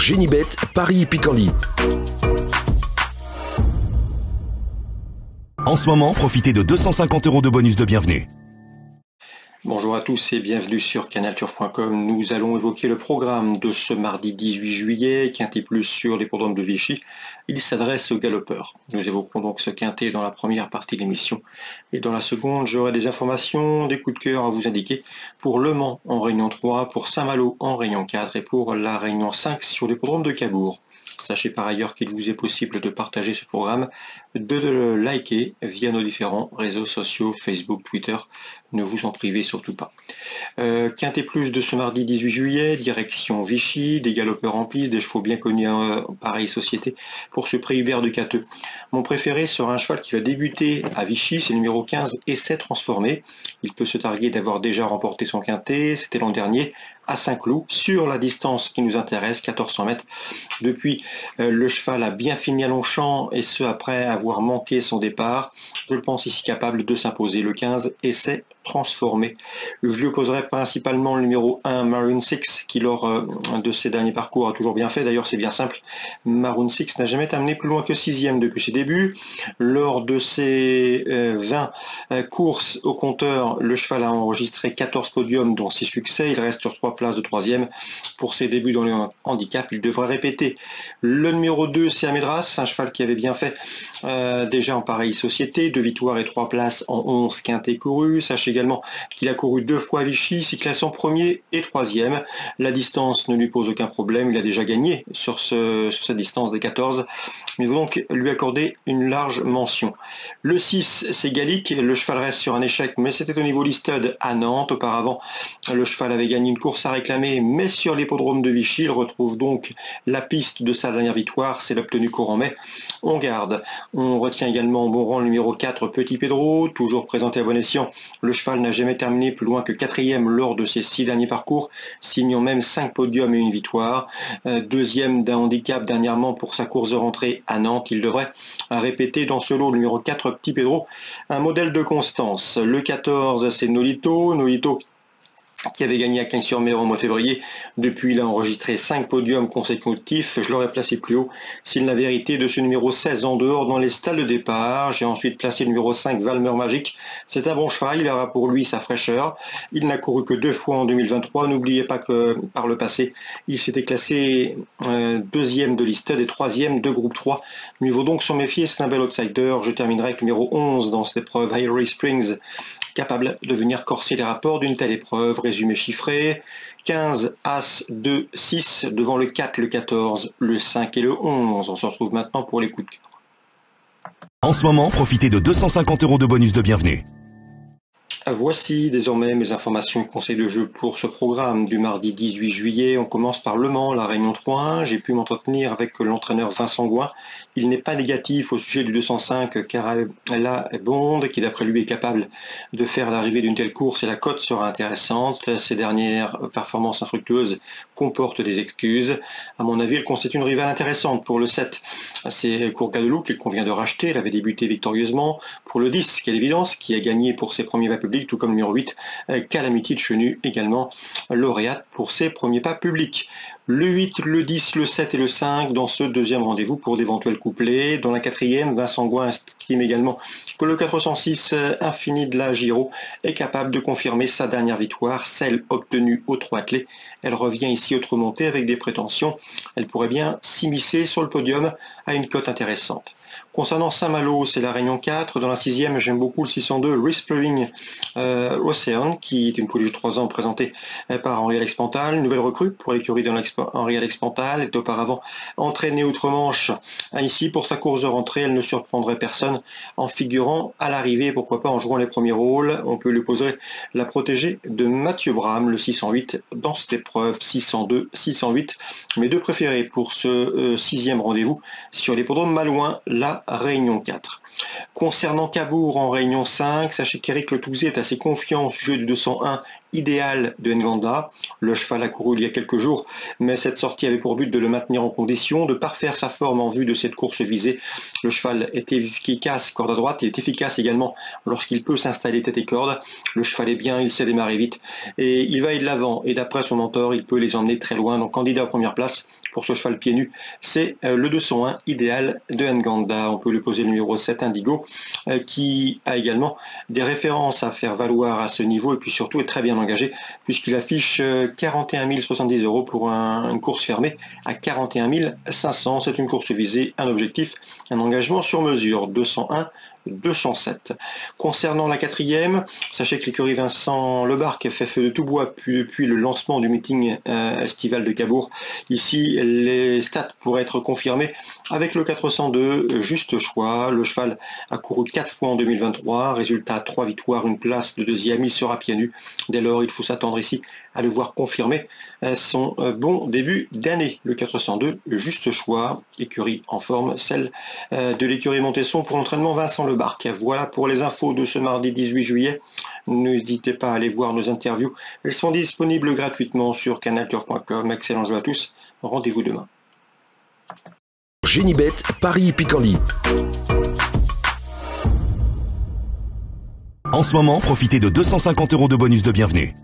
Génibet, Paris-Picanly. En ce moment, profitez de 250 € de bonus de bienvenue. Bonjour à tous et bienvenue sur canalturf.com. Nous allons évoquer le programme de ce mardi 18 juillet, quintet plus sur l'hippodrome de Vichy. Il s'adresse aux galopeurs. Nous évoquerons donc ce quintet dans la première partie de l'émission. Et dans la seconde, j'aurai des informations, des coups de cœur à vous indiquer pour Le Mans en Réunion 3, pour Saint-Malo en Réunion 4 et pour la Réunion 5 sur l'hippodrome de Cabourg. Sachez par ailleurs qu'il vous est possible de partager ce programme, de le liker via nos différents réseaux sociaux, Facebook, Twitter. Ne vous en privez surtout pas. Quintet plus de ce mardi 18 juillet, direction Vichy, des galopeurs en piste, des chevaux bien connus en pareille société pour ce prix Hubert de Cateux. Mon préféré sera un cheval qui va débuter à Vichy, c'est le numéro 15, Essai Transformé. Il peut se targuer d'avoir déjà remporté son quintet, c'était l'an dernier, à Saint-Cloud, sur la distance qui nous intéresse, 1400 mètres. Depuis, le cheval a bien fini à Longchamp, et ce après avoir manqué son départ. Je le pense ici capable de s'imposer, le 15, Essai Transformé. Je lui opposerai principalement le numéro 1, Maroon 6, qui lors de ses derniers parcours a toujours bien fait. D'ailleurs, c'est bien simple. Maroon 6 n'a jamais été amené plus loin que 6e depuis ses débuts. Lors de ses 20 courses au compteur, le cheval a enregistré 14 podiums, dont 6 succès. Il reste sur 3 places de 3e. Pour ses débuts dans le handicap, il devrait répéter. Le numéro 2, c'est Amedras, un cheval qui avait bien fait déjà en pareille société. 2 victoires et 3 places en 11 quintés courus. Sachez également qu'il a couru 2 fois à Vichy, s'y classant 1er et 3e. La distance ne lui pose aucun problème, il a déjà gagné sur cette distance des 14, mais il faut donc lui accorder une large mention. Le 6, c'est Gallic, le cheval reste sur un échec, mais c'était au niveau listed à Nantes. Auparavant, le cheval avait gagné une course à réclamer, mais sur l'hippodrome de Vichy, il retrouve donc la piste de sa dernière victoire, c'est l'obtenu courant mai. On garde. On retient également au bon rang le numéro 4, Petit Pedro, toujours présenté à bon escient. Le cheval n'a jamais terminé plus loin que 4e lors de ses 6 derniers parcours, signant même 5 podiums et une victoire. Deuxième d'un handicap dernièrement pour sa course de rentrée à Nantes. Il devrait répéter dans ce lot le numéro 4, Petit Pedro, un modèle de constance. Le 14, c'est Nolito. Nolito qui avait gagné à Cagnes-sur-Mer au mois de février. Depuis, il a enregistré 5 podiums consécutifs. Je l'aurais placé plus haut s'il n'avait hérité de ce numéro 16 en dehors dans les stalles de départ. J'ai ensuite placé le numéro 5, Valmer Magique. C'est un bon cheval, il aura pour lui sa fraîcheur. Il n'a couru que 2 fois en 2023. N'oubliez pas que par le passé, il s'était classé 2e de listed et 3e de groupe 3. Mieux vaut donc s'en méfier, c'est un bel outsider. Je terminerai avec le numéro 11 dans cette épreuve, Hillary Springs, capable de venir corser les rapports d'une telle épreuve. Résumé chiffré, 15, As, 2, 6, devant le 4, le 14, le 5 et le 11. On se retrouve maintenant pour les coups de cœur. En ce moment, profitez de 250 € de bonus de bienvenue. Voici désormais mes informations et conseils de jeu pour ce programme du mardi 18 juillet. On commence par Le Mans, la Réunion 3-1. J'ai pu m'entretenir avec l'entraîneur Vincent Gouin. Il n'est pas négatif au sujet du 205 Carella Bond, qui d'après lui est capable de faire l'arrivée d'une telle course et la cote sera intéressante. Ces dernières performances infructueuses comportent des excuses. À mon avis, elle constitue une rivale intéressante pour le 7. C'est Courgadelou qu'il convient de racheter. Elle avait débuté victorieusement. Pour le 10, quelle évidence, qui a gagné pour ses premiers pas publics, tout comme le numéro 8, Calamity de Chenu, également lauréate pour ses premiers pas publics. Le 8, le 10, le 7 et le 5 dans ce deuxième rendez-vous pour d'éventuels couplets. Dans la quatrième, Vincent Gouin estime également que le 406 Infini de la Giro est capable de confirmer sa dernière victoire, celle obtenue au 3 attelé. Elle revient ici autre-montée avec des prétentions. Elle pourrait bien s'immiscer sur le podium à une cote intéressante. Concernant Saint-Malo, c'est la Réunion 4. Dans la 6e, j'aime beaucoup le 602 Whispering Ocean, qui est une pouliche de 3 ans présentée par Henri-Alex Pantal. Nouvelle recrue pour l'écurie d'Henri-Alex Pantal. Elle est auparavant entraînée outre-Manche. Ici, pour sa course de rentrée, elle ne surprendrait personne en figurant à l'arrivée, pourquoi pas en jouant les premiers rôles. On peut lui poser la protégée de Mathieu Bram, le 608, dans cette épreuve 602, 608. Mes deux préférés pour ce 6e rendez-vous sur l'hippodrome Malouin, la Réunion 4. Concernant Cabourg en Réunion 5, sachez qu'Éric Le Touzé est assez confiant au sujet du 201 idéal de Nganda. Le cheval a couru il y a quelques jours, mais cette sortie avait pour but de le maintenir en condition, de parfaire sa forme en vue de cette course visée. Le cheval est efficace corde à droite, il est efficace également lorsqu'il peut s'installer tête et corde. Le cheval est bien, il sait démarrer vite et il va aller de l'avant. Et d'après son mentor, il peut les emmener très loin. Donc candidat aux premières places pour ce cheval pieds nus, c'est le 201 idéal de Nganda. On peut lui poser le numéro 7 Indigo qui a également des références à faire valoir à ce niveau et puis surtout est très bien engagé puisqu'il affiche 41 070 € pour une course fermée à 41 500. C'est une course visée, un objectif, un engagement sur mesure, 201 207. Concernant la quatrième, sachez que l'écurie Vincent Lebarque fait feu de tout bois depuis le lancement du meeting estival de Cabourg. Ici, les stats pourraient être confirmés avec le 402 Juste Choix. Le cheval a couru 4 fois en 2023, résultat 3 victoires, une place de deuxième, il sera pieds nus. Dès lors, il faut s'attendre ici à le voir confirmer son bon début d'année. Le 402 Juste Choix, écurie en forme, celle de l'écurie Montesson pour l'entraînement Vincent Lebarque. Voilà pour les infos de ce mardi 18 juillet. N'hésitez pas à aller voir nos interviews. Elles sont disponibles gratuitement sur canalturf.com. Excellent jeu à tous. Rendez-vous demain. Génibet, Paris Picardie. En ce moment, profitez de 250 € de bonus de bienvenue.